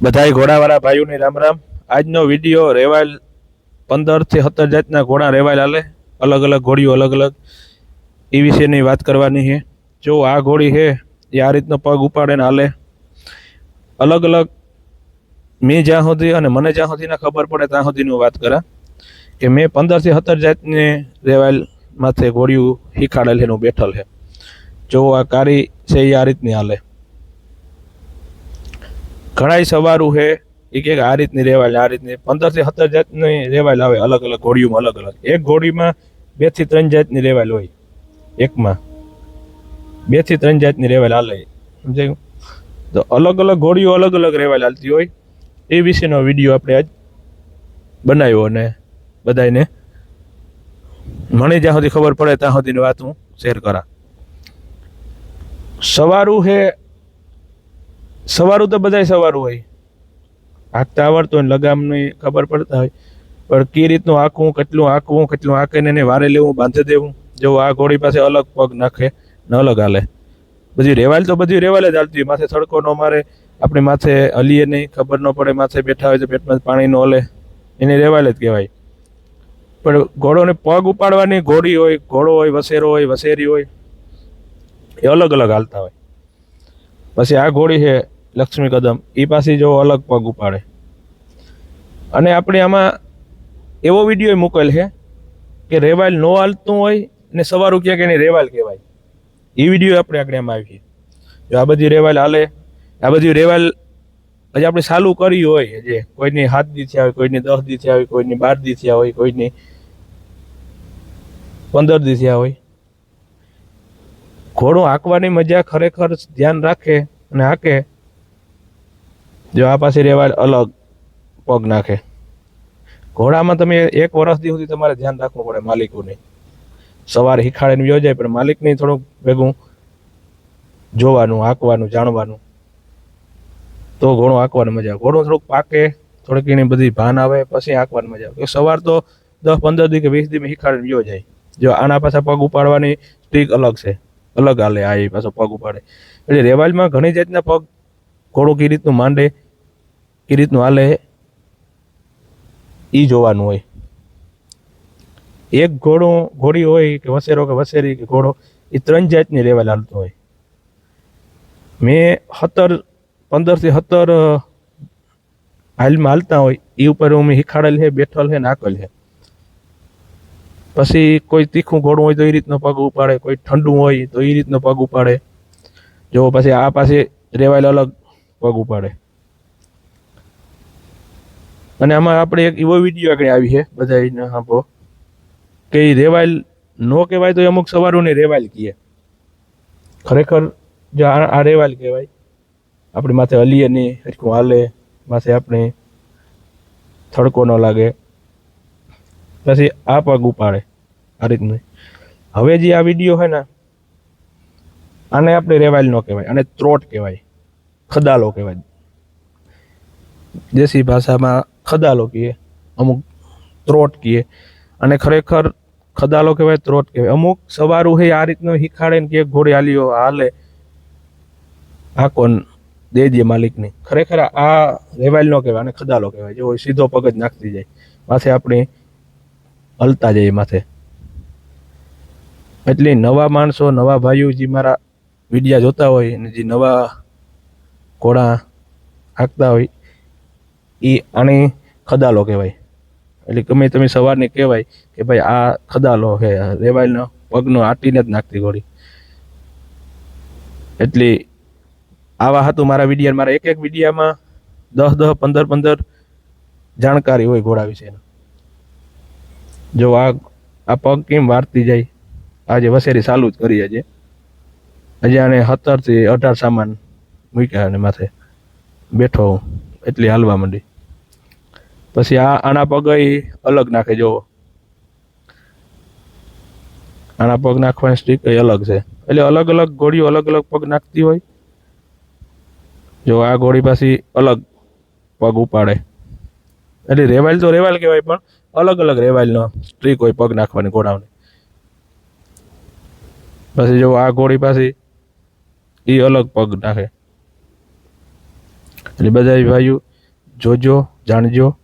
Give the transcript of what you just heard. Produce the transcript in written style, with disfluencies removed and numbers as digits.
બધાય ઘોડાવાળા ભાઈઓને રામ રામ। આજનો વિડીયો રેવાલ 15 થી 17 જાતના ઘોડા રેવાલ હાલે, અલગ અલગ ઘોડીઓ અલગ અલગ એ વિશેની વાત કરવાની છે। જો આ ઘોડી છે એ આ રીતનો પગ ઉપાડે ને હાલે, અલગ અલગ મેં જ્યાં સુધી અને મને જ્યાં સુધી ખબર પડે ત્યાં સુધીની વાત કરા કે મેં 15 થી 17 જાતની રેવાલ માથે ઘોડીઓ શીખાડેલ છે, બેઠલ છે। જો આ કારી છે એ આ રીતની હાલે, ઘણા સવારું છે એ કે આ રીતની રેવાલ, આ રીતની 15 થી 17 જાતની રેવાલ આવે, અલગ અલગ ઘોડીઓમાં અલગ અલગ। એક ઘોડીમાં 2 થી 3 જાતની રેવાલ હોય, એકમાં 2 થી 3 જાતની રેવાલ હાલે, સમજાયું? તો અલગ અલગ ઘોડીઓ અલગ અલગ રેવાલ હાલતી હોય, એ વિશેનો વિડીયો આપણે આજ બનાવ્યો અને બધાને મને જ્યાં સુધી ખબર પડે ત્યાં સુધીની વાત હું શેર કરા। સવારું છે, સવારું તો બધાય સવારું હોય, હાંકતા આવડતું હોય, લગામની ખબર પડતા હોય, પણ કઈ રીતનું હાંકવું, કેટલું હાંકીને એને વારે લેવું, બાંધી દેવું। જો આ ઘોડી પાસે અલગ પગ નાખે ને અલગ હાલે, બધી રેવાલ તો બધી રેવાલ જ હાલતી હોય, માથે તડકો ન મારે, આપણે માથે હલીએ નહીં, ખબર ન પડે, માથે બેઠા હોય તો પેટમાં પાણી ન હલે, એને રેવાલ જ કહેવાય। પણ ઘોડોને પગ ઉપાડવાની ઘોડી હોય, ઘોડો હોય, વસેરો હોય, વસેરી હોય, એ અલગ અલગ હાલતા હોય। પછી આ ઘોડી છે લક્ષ્મી કદમ, એ પાછી જો અલગ પગ ઉપાડે। અને આપણે આમાં એવો વિડીયો મૂકેલ છે કે રેવાલ નો હાલતું હોય ને સવારું ક્યાંક એને રેવાલ કહેવાય, એ વિડીયો આપણે આગળ એમાં આવીએ। જો આ બધી રેવાલ હાલે, આ બધી રેવાલ હજી આપણે ચાલુ કરી હોય, જે કોઈની 7 દી થયા હોય, કોઈની 10 દી થયા હોય, કોઈની 12 દી થયા હોય, કોઈની 15 દી થયા હોય, ઘોડો હાંકવાની મજા ખરેખર ધ્યાન રાખે અને હાંકે। જો આ પાસે રેવાલ અલગ પગ નાખે, ઘોડામાં તમે 1 વર્ષ સુધી તમારે ધ્યાન રાખવું પડે માલિકોને, સવારે શીખાડીને યોજાય પણ માલિકને થોડુંક ભેગું જોવાનું, હાંકવાનું, જાણવાનું, તો ઘોડો હાંકવાની મજા આવે। ઘોડો થોડુંક પાકે, થોડીક એની બધી ભાન આવે, પછી હાંકવાની મજા આવે। સવાર તો 10-15 દી કે 20 દી શીખાડીને યોજાય। જો આના પાસે પગ ઉપાડવાની ટ્રીક અલગ છે, અલગ હાલે, આ એ પાછો પગ ઉપાડે। એટલે રેવાલમાં ઘણી જાતના પગ, ઘોડો કઈ રીતનું માંડે, કઈ રીતનું હાલે, એ જોવાનું હોય। એક ઘોડી હોય કે વસેરો કે વસેરી કે ઘોડો, એ 3 જાતની રેવાલ હાલતો હોય। મેં 15 થી 17 હાલમાં હાલતા હોય, એ ઉપર મેં શીખાડેલ છે, બેઠલ છે, નાખેલ છે। પછી કોઈ તીખું ઘોડું હોય તો એ રીતનો પગ ઉપાડે, કોઈ ઠંડુ હોય તો એ રીતનો પગ ઉપાડે। જો પછી આ પાસે રેવાલ અલગ પગ ઉપાડે। અને આમાં આપણે એક એવો વિડીયો આગળ આવી છે, બધા સાંભળો, કે એ રેવાલ નો કહેવાય તો અમુક સવારોને રેવાલ કહે, ખરેખર જો આ રેવાલ કહેવાય। આપણી માથે હલીએ નહીં, હરખું હાલે, માથે આપણે તડકો ન લાગે, પછી આ પગ ઉપાડે આ રીતનું। હવે જે આ વિડીયો છે ને, આને આપણે રેવાલ ન કહેવાય, આને ત્રોટ કહેવાય, ખદાલો કહેવાય, દેશી ભાષામાં ખદાલો કહીએ, અમુક ત્રોટ કહીએ, અને ખરેખર ખદાલો કહેવાય, ત્રોટ કહેવાય। અમુક સવારું છે આ રીતનું શીખાડે ને કે ઘોડી હાલીઓ હાલે, હાકોન દે દે માલિકની, ખરેખર આ રેવાલ ન કહેવાય, આને ખદાલો કહેવાય। જો સીધો પગ જ નાખતી જાય, માથે આપણે હલતા જઈએ માથે। એટલે નવા માણસો, નવા ભાઈઓ જે મારા વિડીયા જોતા હોય અને જે નવા ઘોડા હાંકતા હોય, એ આને ખદાલો કહેવાય। એટલે ગમે તમે સવારને કહેવાય કે ભાઈ આ ખદાલો છે, રેવાલનો પગનો આટીને જ નાખતી ઘોડી। એટલે આવા હતું મારા વિડીયા, મારા એક વિડીયામાં 10-10, 15-15 જાણકારી હોય ઘોડા વિશેના। જો આ પગ કેમ વારતી જાય, આજે વસેરી ચાલુ જ કરી, હજી આને 17 થી 18 સામાન મૂક્યા અને માથે બેઠો હું, એટલી હાલવા માંડી। પછી આના પગ અલગ નાખે, જો આના પગ નાખવાની સ્ટ્રીક અલગ છે। એટલે અલગ અલગ ઘોડીઓ અલગ અલગ પગ નાખતી હોય। જો આ ઘોડી પાછી અલગ પગ ઉપાડે, એટલે રેવાલ તો રેવાલ કહેવાય, પણ અલગ અલગ રેવાલનો ટ્રીક હોય પગ નાખવાની ઘોડાઓને। પછી જો આ ઘોડી પાછી એ અલગ પગ નાખે। એટલે બધા ભાઈઓ જોજો, જાણજો.